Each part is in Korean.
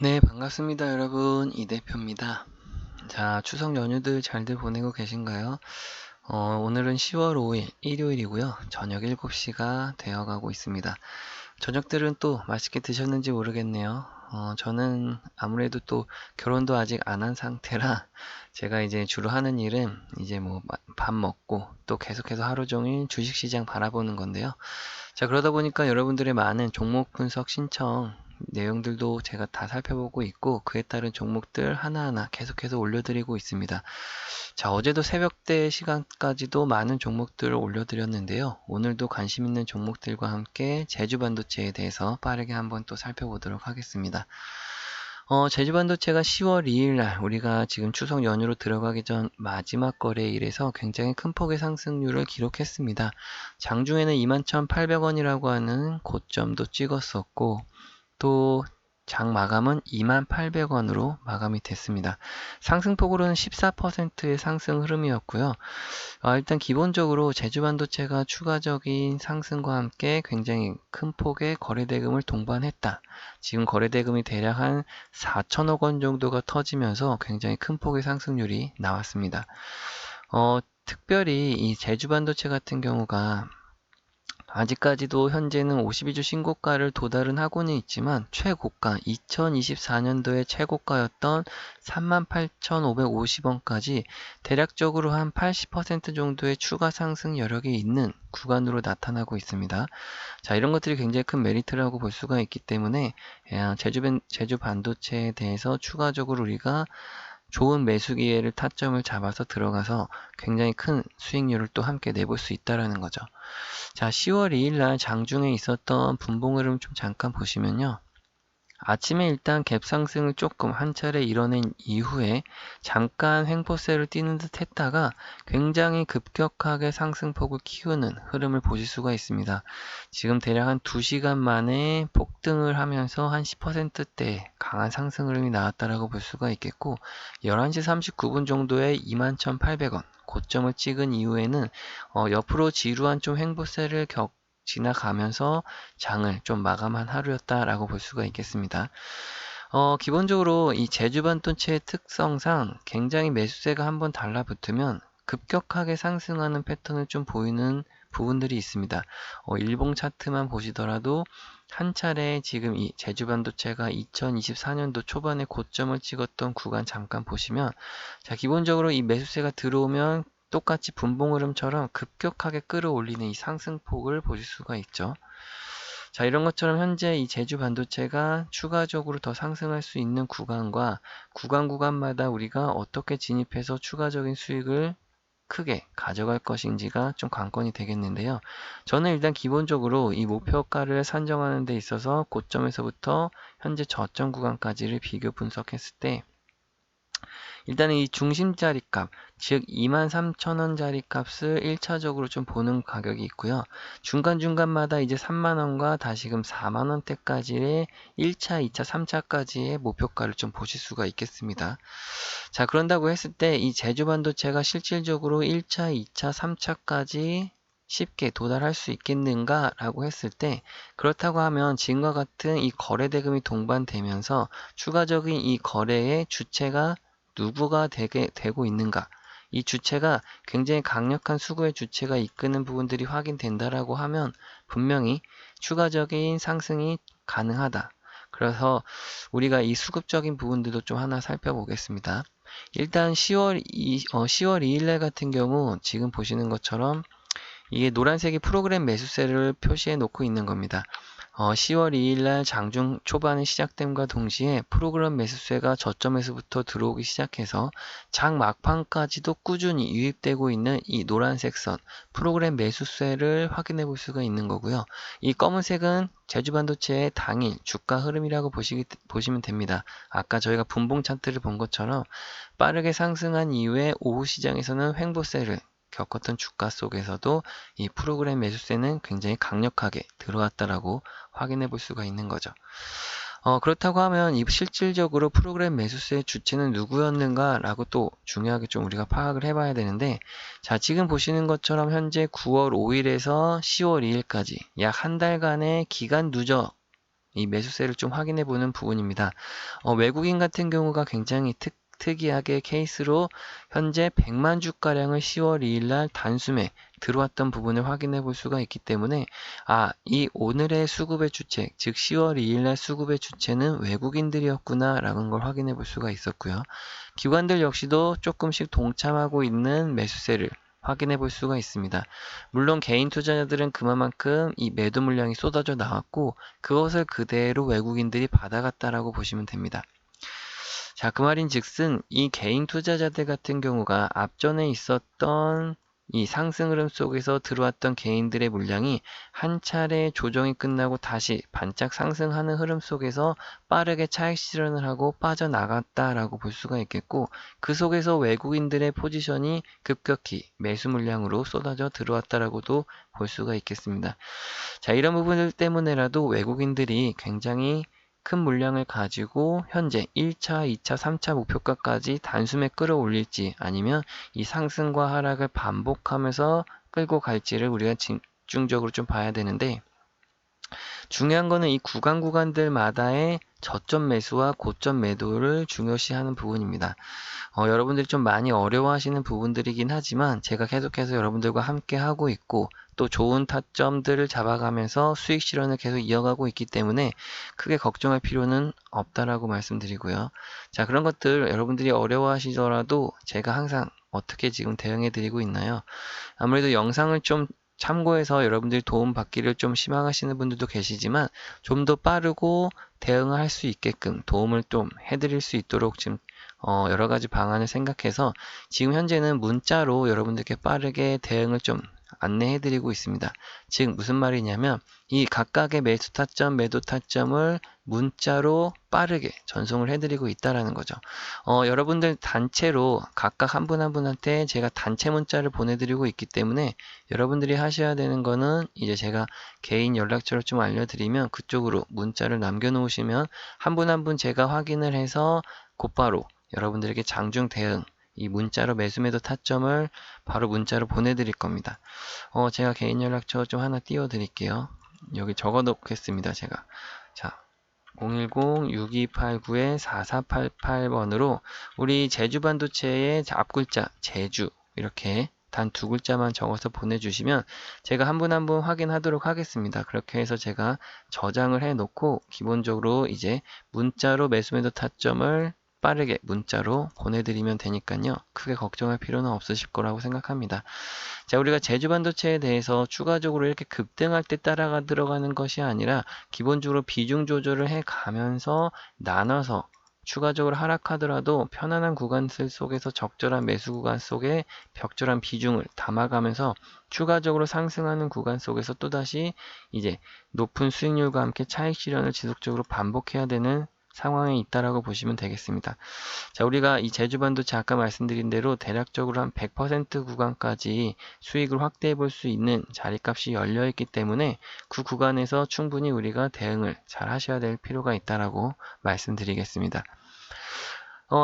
네, 반갑습니다, 여러분. 이 대표입니다. 자, 추석 연휴들 잘들 보내고 계신가요? 오늘은 10월 5일, 일요일이고요. 저녁 7시가 되어가고 있습니다. 저녁들은 또 맛있게 드셨는지 모르겠네요. 저는 아무래도 또 결혼도 아직 안 한 상태라 제가 이제 주로 하는 일은 이제 뭐 밥 먹고 또 계속해서 하루 종일 주식시장 바라보는 건데요. 자, 그러다 보니까 여러분들의 많은 종목 분석 신청 내용들도 제가 다 살펴보고 있고 그에 따른 종목들 하나하나 계속해서 올려드리고 있습니다. 자, 어제도 새벽대 시간까지도 많은 종목들을 올려드렸는데요. 오늘도 관심 있는 종목들과 함께 제주반도체에 대해서 빠르게 한번 또 살펴보도록 하겠습니다. 제주반도체가 10월 2일 날 우리가 지금 추석 연휴로 들어가기 전 마지막 거래일에서 굉장히 큰 폭의 상승률을 기록했습니다. 장중에는 21,800원이라고 하는 고점도 찍었었고 또 장 마감은 28,000원으로 마감이 됐습니다. 상승폭으로는 14%의 상승 흐름이었고요. 일단 기본적으로 제주반도체가 추가적인 상승과 함께 굉장히 큰 폭의 거래대금을 동반했다. 지금 거래대금이 대략 한 4천억 원 정도가 터지면서 굉장히 큰 폭의 상승률이 나왔습니다. 특별히 이 제주반도체 같은 경우가 아직까지도 현재는 52주 신고가를 도달은 하고는 있지만 최고가 2024년도의 최고가였던 38,550원까지 대략적으로 한 80% 정도의 추가 상승 여력이 있는 구간으로 나타나고 있습니다. 자, 이런 것들이 굉장히 큰 메리트라고 볼 수가 있기 때문에 제주 반도체에 대해서 추가적으로 우리가 좋은 매수 기회를 타점을 잡아서 들어가서 굉장히 큰 수익률을 또 함께 내볼 수 있다라는 거죠. 자, 10월 2일 날 장중에 있었던 분봉 흐름 좀 잠깐 보시면요. 아침에 일단 갭 상승을 조금 한 차례 이뤄낸 이후에 잠깐 횡보세를 띄는 듯 했다가 굉장히 급격하게 상승폭을 키우는 흐름을 보실 수가 있습니다. 지금 대략 한 2시간 만에 폭등을 하면서 한 10%대 강한 상승 흐름이 나왔다라고 볼 수가 있겠고 11시 39분 정도에 21,800원 고점을 찍은 이후에는 옆으로 지루한 좀 횡보세를 지나가면서 장을 좀 마감한 하루였다라고 볼 수가 있겠습니다. 기본적으로 이 제주반도체의 특성상 굉장히 매수세가 한번 달라붙으면 급격하게 상승하는 패턴을 좀 보이는 부분들이 있습니다. 일봉 차트만 보시더라도 한 차례 지금 이 제주반도체가 2024년도 초반에 고점을 찍었던 구간 잠깐 보시면 자, 기본적으로 이 매수세가 들어오면 똑같이 분봉 흐름처럼 급격하게 끌어올리는 이 상승폭을 보실 수가 있죠. 자, 이런 것처럼 현재 이 제주 반도체가 추가적으로 더 상승할 수 있는 구간과 구간마다 우리가 어떻게 진입해서 추가적인 수익을 크게 가져갈 것인지가 좀 관건이 되겠는데요. 저는 일단 기본적으로 이 목표가를 산정하는 데 있어서 고점에서부터 현재 저점 구간까지를 비교 분석했을 때 일단은 이 중심자리 값, 즉 23,000원짜리 값을 1차적으로 좀 보는 가격이 있고요. 중간중간마다 이제 3만원과 다시금 4만원대까지의 1차, 2차, 3차까지의 목표가를 좀 보실 수가 있겠습니다. 자, 그런다고 했을 때 이 제주반도체가 실질적으로 1차, 2차, 3차까지 쉽게 도달할 수 있겠는가 라고 했을 때 그렇다고 하면 지금과 같은 이 거래 대금이 동반되면서 추가적인 이 거래의 주체가 누구가 되고 있는가 이 주체가 굉장히 강력한 수구의 주체가 이끄는 부분들이 확인된다라고 하면 분명히 추가적인 상승이 가능하다. 그래서 우리가 이 수급적인 부분들도 좀 하나 살펴보겠습니다. 일단 10월 2일 날 같은 경우 지금 보시는 것처럼 이게 노란색이 프로그램 매수세를 표시해 놓고 있는 겁니다. 10월 2일 날 장중 초반에 시작됨과 동시에 프로그램 매수세가 저점에서부터 들어오기 시작해서 장 막판까지도 꾸준히 유입되고 있는 이 노란색 선 프로그램 매수세를 확인해 볼 수가 있는 거고요. 이 검은색은 제주반도체의 당일 주가 흐름이라고 보시면 됩니다. 아까 저희가 분봉 차트를 본 것처럼 빠르게 상승한 이후에 오후 시장에서는 횡보세를 겪었던 주가 속에서도 이 프로그램 매수세는 굉장히 강력하게 들어왔다라고 확인해 볼 수가 있는 거죠. 그렇다고 하면 이 실질적으로 프로그램 매수세의 주체는 누구였는가 라고 또 중요하게 좀 우리가 파악을 해봐야 되는데 자, 지금 보시는 것처럼 현재 9월 5일에서 10월 2일까지 약 한 달간의 기간 누적 이 매수세를 좀 확인해 보는 부분입니다. 외국인 같은 경우가 굉장히 특이하게 케이스로 현재 100만 주가량을 10월 2일 날 단숨에 들어왔던 부분을 확인해 볼 수가 있기 때문에 이 오늘의 수급의 주체, 즉 10월 2일 날 수급의 주체는 외국인들이었구나 라는 걸 확인해 볼 수가 있었고요. 기관들 역시도 조금씩 동참하고 있는 매수세를 확인해 볼 수가 있습니다. 물론 개인 투자자들은 그만큼 이 매도 물량이 쏟아져 나왔고 그것을 그대로 외국인들이 받아갔다라고 보시면 됩니다. 자, 그 말인즉슨 이 개인 투자자들 같은 경우가 앞전에 있었던 이 상승 흐름 속에서 들어왔던 개인들의 물량이 한 차례 조정이 끝나고 다시 반짝 상승하는 흐름 속에서 빠르게 차익 실현을 하고 빠져나갔다라고 볼 수가 있겠고, 그 속에서 외국인들의 포지션이 급격히 매수 물량으로 쏟아져 들어왔다라고도 볼 수가 있겠습니다. 자, 이런 부분들 때문에라도 외국인들이 굉장히 큰 물량을 가지고 현재 1차, 2차, 3차 목표가까지 단숨에 끌어올릴지 아니면 이 상승과 하락을 반복하면서 끌고 갈지를 우리가 집중적으로 좀 봐야 되는데, 중요한 거는 이 구간들마다의 저점 매수와 고점 매도를 중요시하는 부분입니다. 여러분들이 좀 많이 어려워하시는 부분들이긴 하지만 제가 계속해서 여러분들과 함께 하고 있고 또 좋은 타점들을 잡아가면서 수익 실현을 계속 이어가고 있기 때문에 크게 걱정할 필요는 없다라고 말씀드리고요. 자, 그런 것들 여러분들이 어려워하시더라도 제가 항상 어떻게 지금 대응해 드리고 있나요? 아무래도 영상을 좀 참고해서 여러분들이 도움 받기를 좀 희망하시는 분들도 계시지만 좀 더 빠르고 대응을 할 수 있게끔 도움을 좀 해드릴 수 있도록 지금 여러 가지 방안을 생각해서 지금 현재는 문자로 여러분들께 빠르게 대응을 좀 안내해드리고 있습니다. 즉 무슨 말이냐면 이 각각의 매수 타점, 매도 타점을 문자로 빠르게 전송을 해드리고 있다라는 거죠. 여러분들 단체로 각각 한 분 한 분한테 제가 단체 문자를 보내드리고 있기 때문에 여러분들이 하셔야 되는 거는 이제 제가 개인 연락처를 좀 알려드리면 그쪽으로 문자를 남겨놓으시면 한 분 한 분 제가 확인을 해서 곧바로 여러분들에게 장중 대응, 이 문자로 매수매도 타점을 바로 문자로 보내드릴 겁니다. 제가 개인 연락처 좀 하나 띄워드릴게요. 여기 적어 놓겠습니다, 제가. 자, 010-6289-4488번으로 우리 제주반도체의 앞글자, 제주, 이렇게 단 두 글자만 적어서 보내주시면 제가 한 분 한 분 확인하도록 하겠습니다. 그렇게 해서 제가 저장을 해놓고 기본적으로 이제 문자로 매수매도 타점을 빠르게 문자로 보내드리면 되니까요. 크게 걱정할 필요는 없으실 거라고 생각합니다. 자, 우리가 제주 반도체에 대해서 추가적으로 이렇게 급등할 때 따라가 들어가는 것이 아니라 기본적으로 비중 조절을 해 가면서 나눠서 추가적으로 하락하더라도 편안한 구간들 속에서 적절한 매수 구간 속에 적절한 비중을 담아가면서 추가적으로 상승하는 구간 속에서 또다시 이제 높은 수익률과 함께 차익 실현을 지속적으로 반복해야 되는 상황에 있다라고 보시면 되겠습니다. 자, 우리가 이 제주반도체 아까 말씀드린 대로 대략적으로 한 100% 구간까지 수익을 확대해 볼 수 있는 자리값이 열려 있기 때문에 그 구간에서 충분히 우리가 대응을 잘 하셔야 될 필요가 있다라고 말씀드리겠습니다.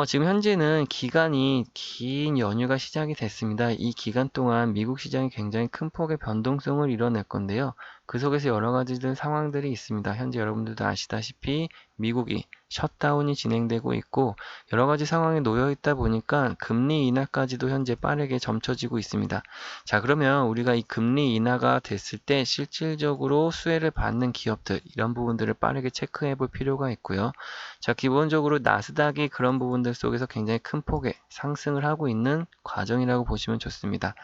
지금 현재는 기간이 긴 연휴가 시작이 됐습니다. 이 기간 동안 미국 시장이 굉장히 큰 폭의 변동성을 이뤄낼 건데요. 그 속에서 여러 가지들 상황들이 있습니다. 현재 여러분들도 아시다시피 미국이 셧다운이 진행되고 있고 여러 가지 상황에 놓여 있다 보니까 금리 인하까지도 현재 빠르게 점쳐지고 있습니다. 자, 그러면 우리가 이 금리 인하가 됐을 때 실질적으로 수혜를 받는 기업들 이런 부분들을 빠르게 체크해 볼 필요가 있고요. 자, 기본적으로 나스닥이 그런 부분들 속에서 굉장히 큰 폭의 상승을 하고 있는 과정이라고 보시면 좋습니다.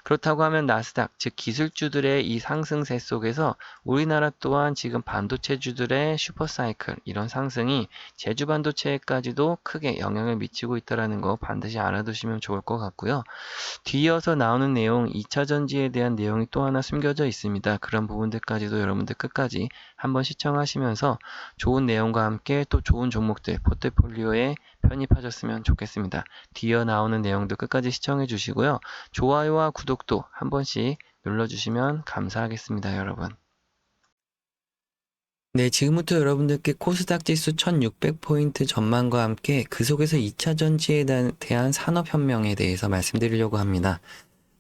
그렇다고 하면 나스닥, 즉 기술주들의 이 상승세 속에서 우리나라 또한 지금 반도체주들의 슈퍼사이클 이런 상승이 제주 반도체에까지도 크게 영향을 미치고 있다는 거 반드시 알아두시면 좋을 것 같고요. 뒤이어서 나오는 내용 2차 전지에 대한 내용이 또 하나 숨겨져 있습니다. 그런 부분들까지도 여러분들 끝까지 한번 시청하시면서 좋은 내용과 함께 또 좋은 종목들 포트폴리오에 편입하셨으면 좋겠습니다. 뒤이어 나오는 내용도 끝까지 시청해 주시고요. 좋아요와 구독도 한 번씩 눌러주시면 감사하겠습니다, 여러분. 네, 지금부터 여러분들께 코스닥 지수 1600포인트 전망과 함께 그 속에서 2차 전지에 대한 산업혁명에 대해서 말씀드리려고 합니다.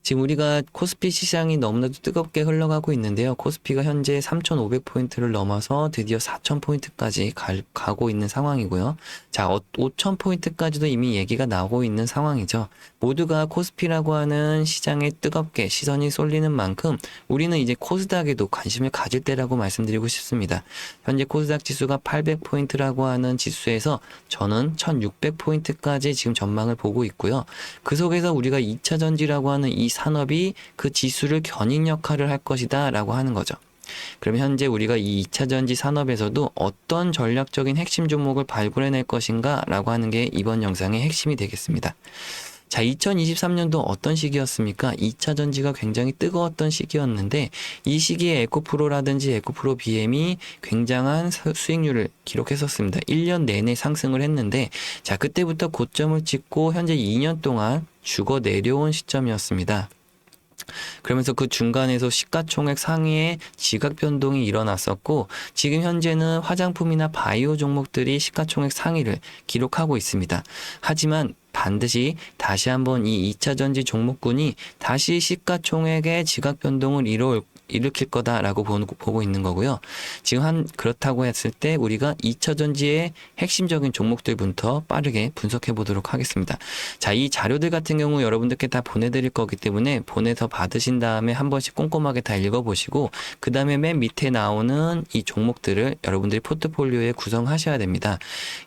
지금 우리가 코스피 시장이 너무나도 뜨겁게 흘러가고 있는데요. 코스피가 현재 3,500포인트를 넘어서 드디어 4,000포인트까지 가고 있는 상황이고요. 자, 5,000포인트까지도 이미 얘기가 나오고 있는 상황이죠. 모두가 코스피라고 하는 시장에 뜨겁게 시선이 쏠리는 만큼 우리는 이제 코스닥에도 관심을 가질 때라고 말씀드리고 싶습니다. 현재 코스닥 지수가 800포인트라고 하는 지수에서 저는 1,600포인트까지 지금 전망을 보고 있고요. 그 속에서 우리가 2차 전지라고 하는 이 산업이 그 지수를 견인 역할을 할 것이다 라고 하는 거죠. 그럼 현재 우리가 이 2차 전지 산업에서도 어떤 전략적인 핵심 종목을 발굴해낼 것인가 라고 하는 게 이번 영상의 핵심이 되겠습니다. 자, 2023년도 어떤 시기였습니까? 2차 전지가 굉장히 뜨거웠던 시기였는데 이 시기에 에코프로라든지 에코프로 BM이 굉장한 수익률을 기록했었습니다. 1년 내내 상승을 했는데 자, 그때부터 고점을 찍고 현재 2년 동안 죽어 내려온 시점이었습니다. 그러면서 그 중간에서 시가총액 상위에 지각 변동이 일어났었고 지금 현재는 화장품이나 바이오 종목들이 시가총액 상위를 기록하고 있습니다. 하지만 반드시 다시 한번 이 2차 전지 종목군이 다시 시가총액의 지각 변동을 일으킬 거다라고 보고 있는 거고요. 지금 그렇다고 했을 때 우리가 2차 전지의 핵심적인 종목들부터 빠르게 분석해 보도록 하겠습니다. 자, 이 자료들 같은 경우 여러분들께 다 보내드릴 거기 때문에 보내서 받으신 다음에 한 번씩 꼼꼼하게 다 읽어보시고 그 다음에 맨 밑에 나오는 이 종목들을 여러분들이 포트폴리오에 구성하셔야 됩니다.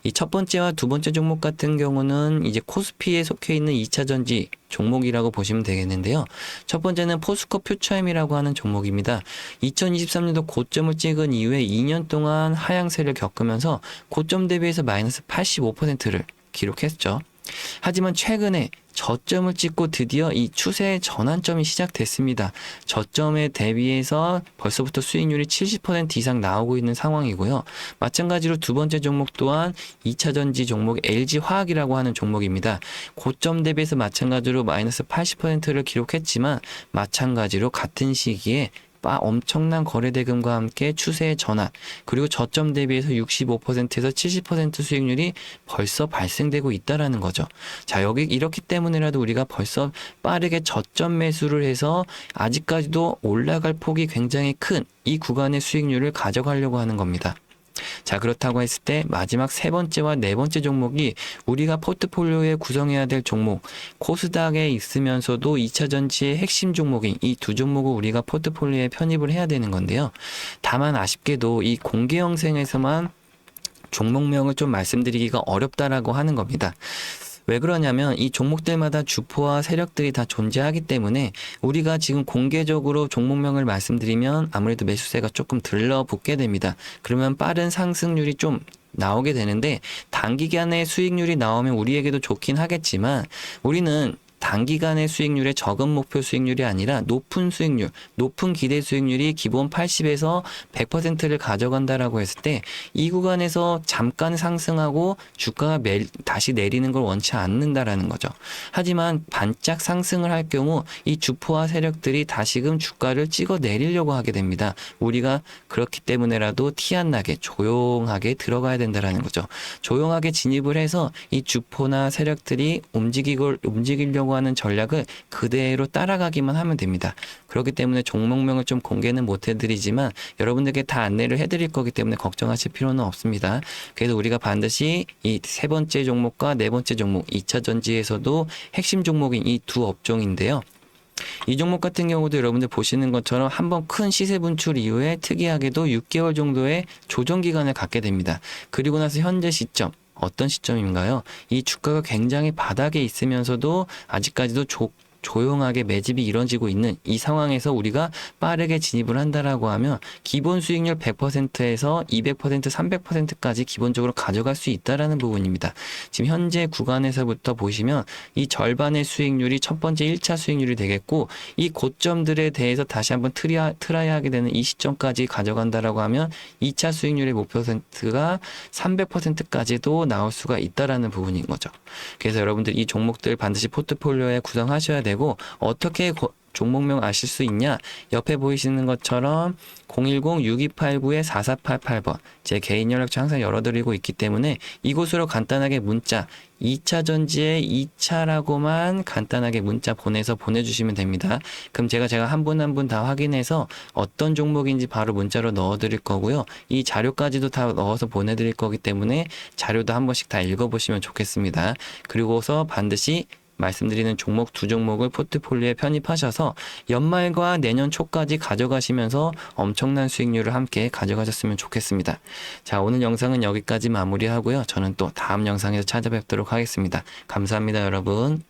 이 첫 번째와 두 번째 종목 같은 경우는 이제 코스피에 속해 있는 2차 전지 종목이라고 보시면 되겠는데요. 첫 번째는 포스코 퓨처엠이라고 하는 종목입니다. 2023년도 고점을 찍은 이후에 2년 동안 하향세를 겪으면서 고점 대비해서 마이너스 85%를 기록했죠. 하지만 최근에 저점을 찍고 드디어 이 추세의 전환점이 시작됐습니다. 저점에 대비해서 벌써부터 수익률이 70% 이상 나오고 있는 상황이고요. 마찬가지로 두 번째 종목 또한 2차 전지 종목 LG화학이라고 하는 종목입니다. 고점 대비해서 마찬가지로 마이너스 80%를 기록했지만 마찬가지로 같은 시기에 엄청난 거래대금과 함께 추세의 전환 그리고 저점 대비해서 65%에서 70% 수익률이 벌써 발생되고 있다라는 거죠. 자, 여기 이렇기 때문에라도 우리가 벌써 빠르게 저점 매수를 해서 아직까지도 올라갈 폭이 굉장히 큰 이 구간의 수익률을 가져가려고 하는 겁니다. 자, 그렇다고 했을 때 마지막 세 번째와 네 번째 종목이 우리가 포트폴리오에 구성해야 될 종목, 코스닥에 있으면서도 2차 전지의 핵심 종목인 이 두 종목을 우리가 포트폴리오에 편입을 해야 되는 건데요. 다만 아쉽게도 이 공개 영상에서만 종목명을 좀 말씀드리기가 어렵다라고 하는 겁니다. 왜 그러냐면 이 종목들마다 주포와 세력들이 다 존재하기 때문에 우리가 지금 공개적으로 종목명을 말씀드리면 아무래도 매수세가 조금 들러붙게 됩니다. 그러면 빠른 상승률이 좀 나오게 되는데 단기간에 수익률이 나오면 우리에게도 좋긴 하겠지만 우리는 단기간의 수익률의 적은 목표 수익률이 아니라 높은 수익률, 높은 기대 수익률이 기본 80에서 100%를 가져간다라고 했을 때 이 구간에서 잠깐 상승하고 주가가 다시 내리는 걸 원치 않는다라는 거죠. 하지만 반짝 상승을 할 경우 이 주포와 세력들이 다시금 주가를 찍어 내리려고 하게 됩니다. 우리가 그렇기 때문에라도 티 안 나게 조용하게 들어가야 된다라는 거죠. 조용하게 진입을 해서 이 주포나 세력들이 움직이려고 하는 전략을 그대로 따라가기만 하면 됩니다. 그렇기 때문에 종목명을 좀 공개는 못 해드리지만 여러분들께 다 안내를 해드릴 거기 때문에 걱정하실 필요는 없습니다. 그래서 우리가 반드시 이 세 번째 종목과 네 번째 종목 2차 전지에서도 핵심 종목인 이 두 업종인데요. 이 종목 같은 경우도 여러분들 보시는 것처럼 한번 큰 시세 분출 이후에 특이하게도 6개월 정도의 조정 기간을 갖게 됩니다. 그리고 나서 현재 시점 어떤 시점인가요? 이 주가가 굉장히 바닥에 있으면서도 아직까지도 조용하게 매집이 이루어지고 있는 이 상황에서 우리가 빠르게 진입을 한다라고 하면 기본 수익률 100%에서 200%, 300%까지 기본적으로 가져갈 수 있다라는 부분입니다. 지금 현재 구간에서부터 보시면 이 절반의 수익률이 첫 번째 1차 수익률이 되겠고 이 고점들에 대해서 다시 한번 트라이 하게 되는 이 시점까지 가져간다라고 하면 2차 수익률의 목표가 300%까지도 나올 수가 있다라는 부분인 거죠. 그래서 여러분들 이 종목들 반드시 포트폴리오에 구성하셔야 되고 어떻게 종목명 아실 수 있냐? 옆에 보이시는 것처럼 010-6289-4488번 제 개인 연락처 항상 열어드리고 있기 때문에 이곳으로 간단하게 문자 2차 전지에 2차라고만 간단하게 문자 보내주시면 됩니다. 그럼 제가 한 분 한 분 다 확인해서 어떤 종목인지 바로 문자로 넣어드릴 거고요. 이 자료까지도 다 넣어서 보내드릴 거기 때문에 자료도 한 번씩 다 읽어보시면 좋겠습니다. 그리고서 반드시 말씀드리는 종목 두 종목을 포트폴리오에 편입하셔서 연말과 내년 초까지 가져가시면서 엄청난 수익률을 함께 가져가셨으면 좋겠습니다. 자, 오늘 영상은 여기까지 마무리하고요. 저는 또 다음 영상에서 찾아뵙도록 하겠습니다. 감사합니다, 여러분.